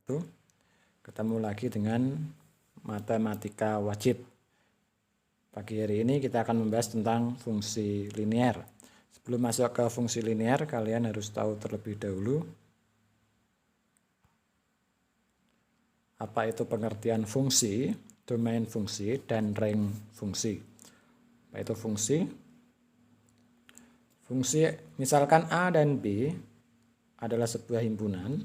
wabarakatuh. Ketemu lagi dengan matematika wajib. Pagi hari ini kita akan membahas tentang fungsi linear. Sebelum masuk ke fungsi linear, kalian harus tahu terlebih dahulu apa itu pengertian fungsi, domain fungsi, dan range fungsi. Apa itu fungsi? Fungsi misalkan A dan B adalah sebuah himpunan.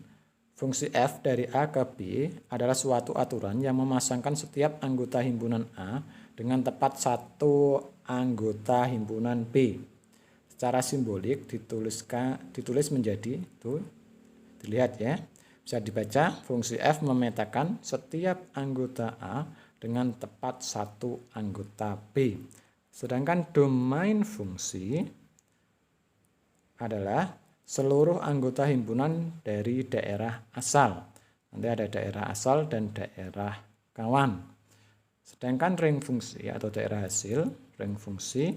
Fungsi f dari A ke B adalah suatu aturan yang memasangkan setiap anggota himpunan A dengan tepat satu anggota himpunan B. Secara simbolik ditulis menjadi, tuh dilihat ya, bisa dibaca fungsi f memetakan setiap anggota A dengan tepat satu anggota B. Sedangkan domain fungsi adalah seluruh anggota himpunan dari daerah asal. Nanti ada daerah asal dan daerah kawan. Sedangkan ring fungsi atau daerah hasil, ring fungsi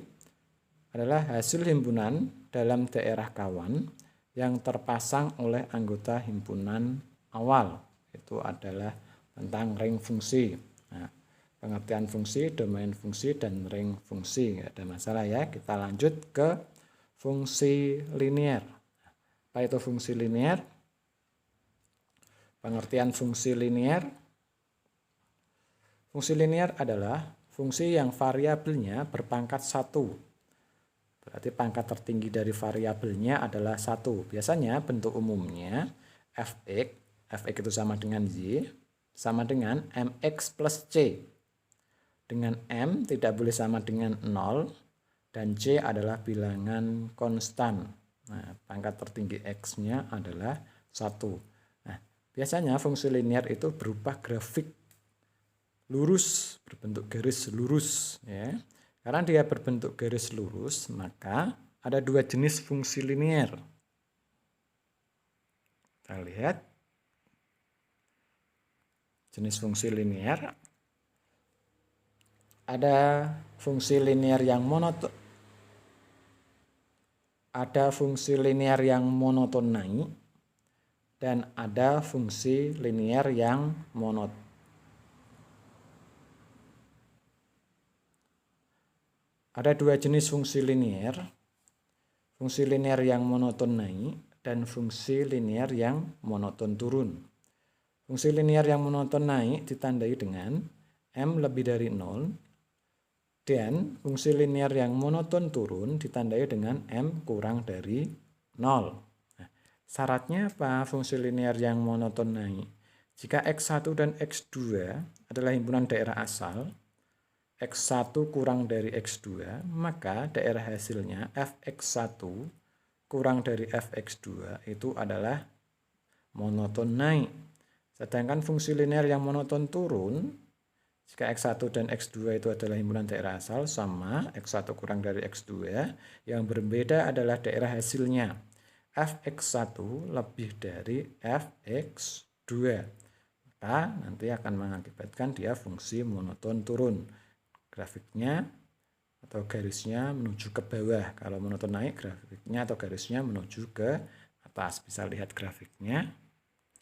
adalah hasil himpunan dalam daerah kawan yang terpasang oleh anggota himpunan awal. Itu adalah tentang ring fungsi. Nah, pengertian fungsi, domain fungsi, dan ring fungsi. Nggak ada masalah ya. Kita lanjut ke fungsi linear. Apa itu fungsi linear? Pengertian fungsi linear. Fungsi linear adalah fungsi yang variabelnya berpangkat 1. Berarti pangkat tertinggi dari variabelnya adalah 1. Biasanya bentuk umumnya fx itu sama dengan y, sama dengan mx plus c. Dengan m tidak boleh sama dengan 0, dan c adalah bilangan konstan. Nah, pangkat tertinggi x-nya adalah 1. Nah, biasanya fungsi linear itu berupa grafik lurus, berbentuk garis lurus. Ya. Karena dia berbentuk garis lurus, maka ada dua jenis fungsi linear. Kita lihat. Jenis fungsi linear. Ada fungsi linear yang monoton. Ada fungsi linear yang monotonai dan ada fungsi linear yang monoton. Ada dua jenis fungsi linear yang monoton naik dan fungsi linear yang monoton turun. Fungsi linear yang monoton naik ditandai dengan m lebih dari 0, dan fungsi linear yang monoton turun ditandai dengan m kurang dari 0. Nah, syaratnya apa fungsi linear yang monoton naik? Jika x1 dan x2 adalah himpunan daerah asal, x1 kurang dari x2, maka daerah hasilnya fx1 kurang dari fx2 itu adalah monoton naik. Sedangkan fungsi linear yang monoton turun, jika x1 dan x2 itu adalah himpunan daerah asal sama x1 kurang dari x2, yang berbeda adalah daerah hasilnya. fx1 lebih dari fx2. Maka nanti akan mengakibatkan dia fungsi monoton turun. Grafiknya atau garisnya menuju ke bawah. Kalau monoton naik, grafiknya atau garisnya menuju ke atas. Bisa lihat grafiknya.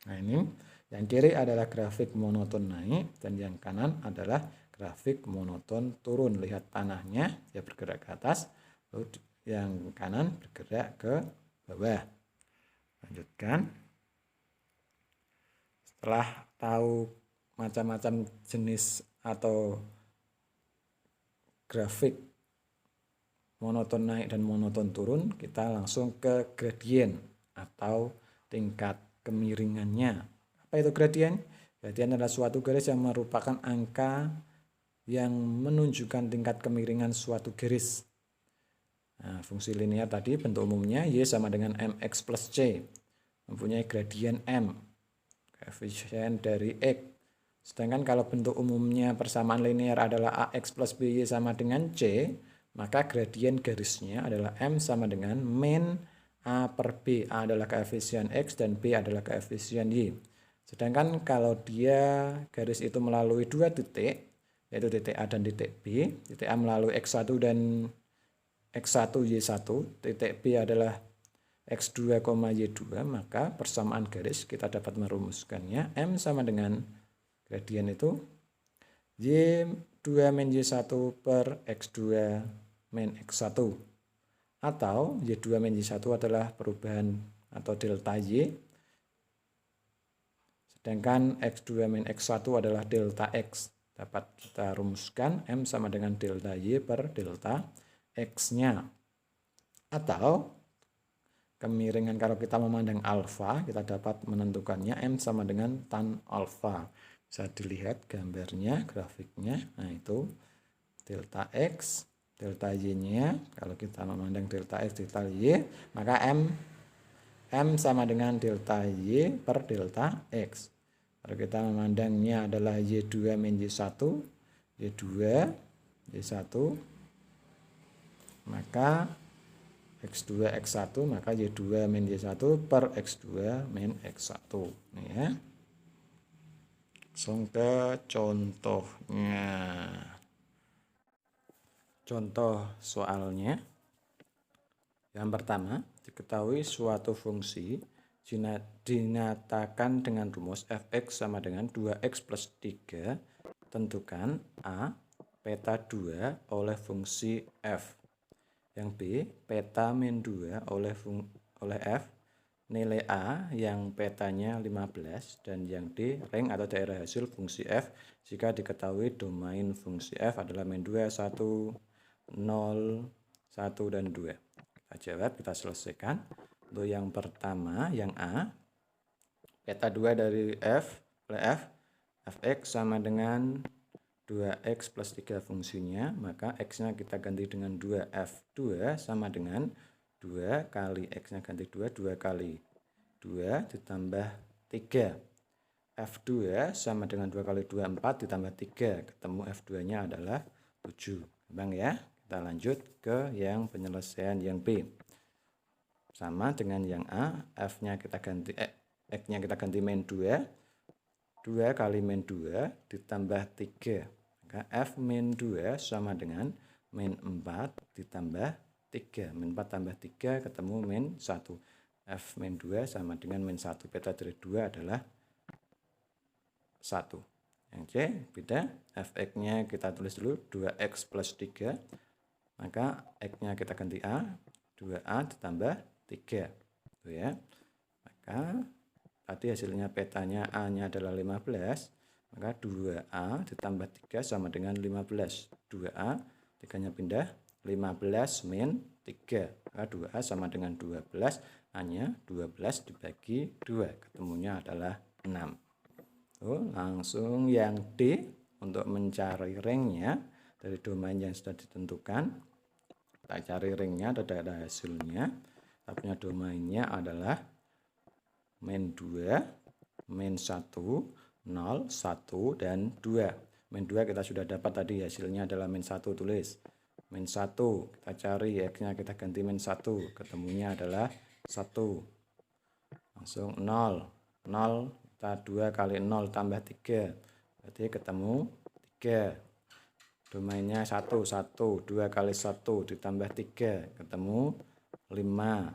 Nah, ini yang kiri adalah grafik monoton naik dan yang kanan adalah grafik monoton turun. Lihat panahnya, dia bergerak ke atas, lalu yang kanan bergerak ke bawah. Lanjutkan. Setelah tahu macam-macam jenis atau grafik monoton naik dan monoton turun, kita langsung ke gradien atau tingkat kemiringannya. Apa itu gradien? Gradien adalah suatu garis yang merupakan angka yang menunjukkan tingkat kemiringan suatu garis. Nah, fungsi linear tadi bentuk umumnya y sama dengan mx plus c, mempunyai gradien m, koefisien dari x. Sedangkan kalau bentuk umumnya persamaan linear adalah ax plus by sama dengan c, maka gradien garisnya adalah m sama dengan min a per b. A adalah koefisien x dan b adalah koefisien y. Sedangkan kalau dia garis itu melalui dua titik, yaitu titik A dan titik B, titik A melalui x1 dan x1 y1, titik B adalah X2, Y2, maka persamaan garis kita dapat merumuskannya. M sama dengan gradien itu Y2 min Y1 per X2 min X1. Atau Y2 min Y1 adalah perubahan atau delta Y. Sedangkan X2 min X1 adalah delta X. Dapat kita rumuskan M sama dengan delta Y per delta X-nya. Atau kemiringan kalau kita memandang alfa, kita dapat menentukannya M sama dengan tan alfa. Bisa dilihat gambarnya, grafiknya. Nah, itu delta X, delta Y-nya. Kalau kita memandang delta X, delta Y, maka M sama dengan delta Y per delta X. Kalau kita memandangnya adalah Y2 min Y1, Y2, Y1, maka X2, X1, maka Y2 min Y1 per X2 min X1. Ini ya. Langsung ke contohnya. Contoh soalnya. Yang pertama, diketahui suatu fungsi dinyatakan dengan rumus fx sama dengan 2x plus 3. Tentukan A, peta 2 oleh fungsi f. Yang B, peta min 2 oleh f, nilai A yang petanya 15, dan yang D, rank atau daerah hasil fungsi f jika diketahui domain fungsi f adalah min 2, 1, 0, 1, dan 2. Kita jawab, kita selesaikan. Untuk yang pertama, yang A, peta 2 dari f oleh f, fx sama dengan 2x plus 3 fungsinya, maka x-nya kita ganti dengan 2f2 sama dengan 2 kali x-nya ganti 2, 2 kali 2 ditambah 3. f2 sama dengan 2 kali 2, 4 ditambah 3. Ketemu f2-nya adalah 7. Gampang ya? Kita lanjut ke yang penyelesaian yang B. Sama dengan yang A, f-nya kita ganti, x-nya kita ganti min 2. 2 kali min 2 ditambah 3. Maka f min 2 sama dengan min 4 ditambah 3. Min 4 tambah 3 ketemu min 1. F min 2 sama dengan min 1. Peta dari 2 adalah 1. Yang C beda. Fx-nya kita tulis dulu 2x plus 3. Maka x-nya kita ganti A. 2A ditambah 3. Itu ya. Maka tadi hasilnya petanya A-nya adalah 15. Maka 2A ditambah 3 sama dengan 15. 2A, 3-nya pindah, 15 min 3. Maka 2A sama dengan 12, A-nya 12 dibagi 2. Ketemunya adalah 6. Langsung yang D, untuk mencari ringnya dari domain yang sudah ditentukan. Kita cari ringnya atau daerah hasilnya. Kita punya domainnya adalah min 2, min 1, 0, 1, dan 2. Min 2 kita sudah dapat tadi, hasilnya adalah min 1, tulis. Min 1, kita cari x-nya kita ganti min 1, ketemunya adalah 1. Langsung 0, 0, kita 2 kali 0 tambah 3, berarti ketemu 3. Domainnya 1, 1, 2 kali 1 ditambah 3, ketemu 5.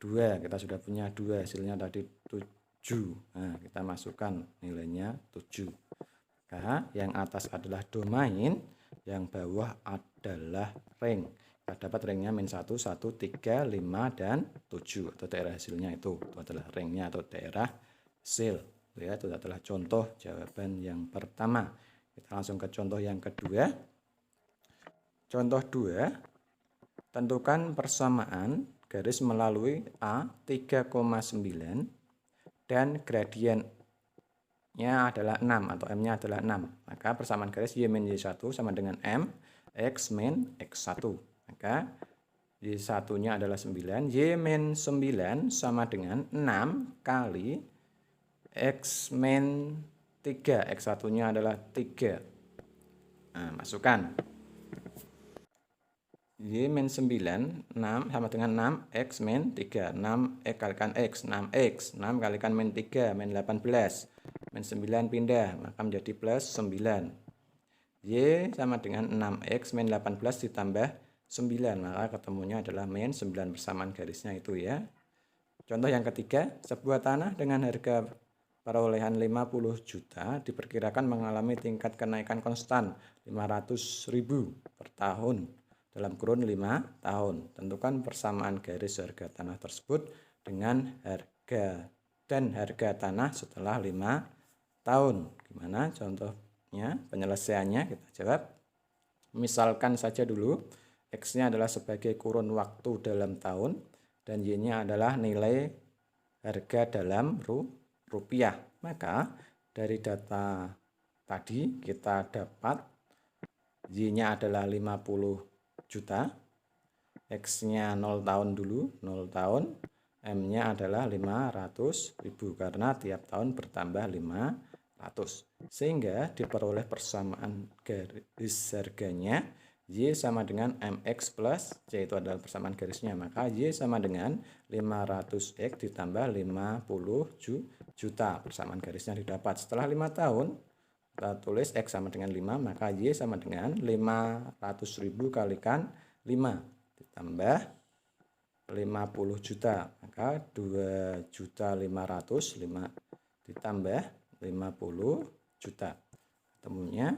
2, kita sudah punya 2, hasilnya tadi 7. Nah, kita masukkan nilainya 7. Maka yang atas adalah domain, yang bawah adalah ring. Kita dapat ringnya min 1, 1, 3, 5, dan 7. Atau daerah hasilnya itu adalah ringnya atau daerah hasil. Ya, itu adalah contoh jawaban yang pertama. Kita langsung ke contoh yang kedua. Contoh 2, tentukan persamaan garis melalui A 3,9 dan gradiennya adalah 6 atau M-nya adalah 6. Maka persamaan garis Y min Y1 sama dengan M X min X1. Maka Y1-nya adalah 9, Y min 9 sama dengan 6 kali X min 3. X1-nya adalah 3. Nah, masukkan. Y min 9, 6 sama dengan 6, X min 3. 6 X kalikan X, 6X. 6 kalikan min 3, min 18. Min 9 pindah, maka menjadi plus 9. Y sama dengan 6X min 18 ditambah 9, maka ketemunya adalah min 9 persamaan garisnya itu ya. Contoh yang ketiga, sebuah tanah dengan harga perolehan 50 juta diperkirakan mengalami tingkat kenaikan konstan 500.000 per tahun dalam kurun 5 tahun. Tentukan persamaan garis harga tanah tersebut dengan harga tanah setelah 5 tahun. Gimana contohnya, penyelesaiannya? Kita jawab. Misalkan saja dulu, X-nya adalah sebagai kurun waktu dalam tahun, dan Y-nya adalah nilai harga dalam rupiah. Maka dari data tadi kita dapat Y-nya adalah 50 juta, X-nya 0 tahun dulu, 0 tahun, M-nya adalah 500.000 karena tiap tahun bertambah 500. Sehingga diperoleh persamaan garis harganya Y sama dengan MX plus C, itu adalah persamaan garisnya. Maka Y sama dengan 500X ditambah 50 juta. Persamaan garisnya didapat. Setelah 5 tahun, kita tulis X sama dengan 5, maka Y sama dengan 500.000 kalikan 5 ditambah 50 juta. Maka 2.500.000 ditambah 50 juta. Ketemunya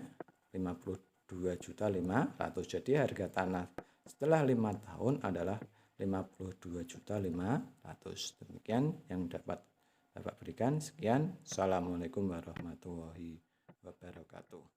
52.500.000. Jadi harga tanah setelah 5 tahun adalah 52.500.000. Demikian yang dapat Bapak berikan. Sekian. Assalamualaikum warahmatullahi wabarakatuh.